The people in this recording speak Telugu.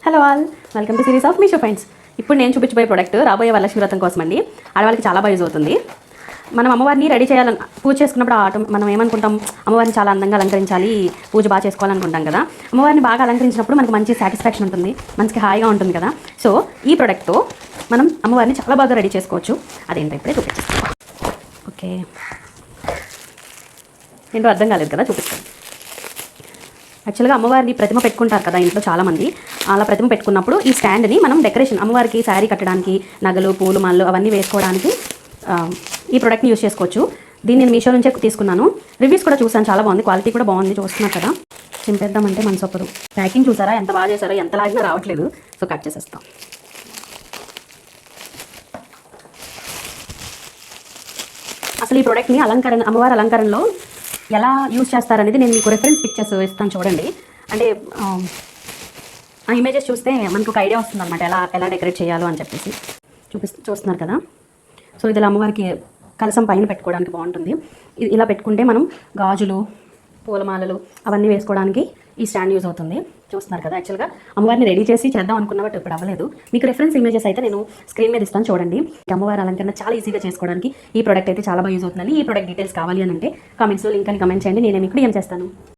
Hello all, welcome to series of Meesho finds. ఇప్పుడు నేను చూపించబోయే ప్రోడక్ట్ రాబోయే వరలక్ష్మి వ్రతం కోసం అండి. ఆడవాళ్ళకి చాలా బాగా యూజ్ అవుతుంది. మనం అమ్మవారిని రెడీ చేయాలని పూజ చేసుకున్నప్పుడు మనం ఏమనుకుంటాం, అమ్మవారిని చాలా అందంగా అలంకరించాలి, పూజ బాగా చేసుకోవాలనుకుంటాం కదా. అమ్మవారిని బాగా అలంకరించినప్పుడు మనకు మంచి సాటిస్ఫాక్షన్ ఉంటుంది, మంచిగా హాయిగా ఉంటుంది కదా. సో ఈ ప్రోడక్ట్తో మనం అమ్మవారిని చాలా బాగా రెడీ చేసుకోవచ్చు. అదేంటో ఇప్పుడే చూపించేస్తాం. ఓకే, ఏంటో అర్థం కాలేదు కదా, చూపిస్తాను. యాక్చువల్గా అమ్మవారిని ప్రతిమ పెట్టుకుంటారు కదా ఇంట్లో చాలామంది. అలా ప్రతిమ పెట్టుకున్నప్పుడు ఈ స్టాండ్ని మనం డెకరేషన్, అమ్మవారికి శారీ కట్టడానికి, నగలు, పూలు, మాలలు అవన్నీ వేసుకోవడానికి ఈ ప్రోడక్ట్ని యూజ్ చేసుకోవచ్చు. దీన్ని నేను మీషో నుంచే తీసుకున్నాను. రివ్యూస్ కూడా చూసాను, చాలా బాగుంది, క్వాలిటీ కూడా బాగుంది. చూస్తున్నారు కదా, చింపేద్దామంటే మన సొప్పరు. ప్యాకింగ్ చూసారా ఎంత బాగా చేశారో, ఎంత లాగినా రావట్లేదు. సో కట్ చేసేస్తాం. అసలు ఈ ప్రోడక్ట్ని అమ్మవారి అలంకరణలో ఎలా యూజ్ చేస్తారనేది నేను మీకు రెఫరెన్స్ పిక్చర్స్ ఇస్తాను చూడండి. అంటే ఆ ఇమేజెస్ చూస్తే మనకు ఒక ఐడియా వస్తుంది అనమాట, ఎలా డెకరేట్ చేయాలో అని చెప్పేసి. చూస్తున్నారు కదా. సో ఇది అమ్మవారికి కలసం పైన పెట్టుకోవడానికి బాగుంటుంది. ఇలా పెట్టుకుంటే మనం గాజులు, పూలమాలలు అవన్నీ వేసుకోవడానికి ఈ స్టాండ్ యూజ్ అవుతుంది. చూస్తున్నారు కదా. యాక్చువల్గా అమ్మవారిని రెడీ చేసి చేద్దాం అనుకున్న బట్ ఇప్పుడు అవ్వలేదు. మీకు రెఫరెన్స్ ఇమేజెస్ అయితే నేను స్క్రీన్ మీద ఇస్తాను చూడండి. అమ్మవారి అలంకరణ చాలా ఈజీగా చేసుకోవడానికి ఈ ప్రోడక్ట్ అయితే చాలా బాగా యూజ్ అవుతుంది. ఈ ప్రోడక్ట్ డీటెయిల్స్ కావాలి అని అంటే కామెంట్స్లో లింక్ అని కమెంట్ చేయండి, నేను మీకు DM చేస్తాను.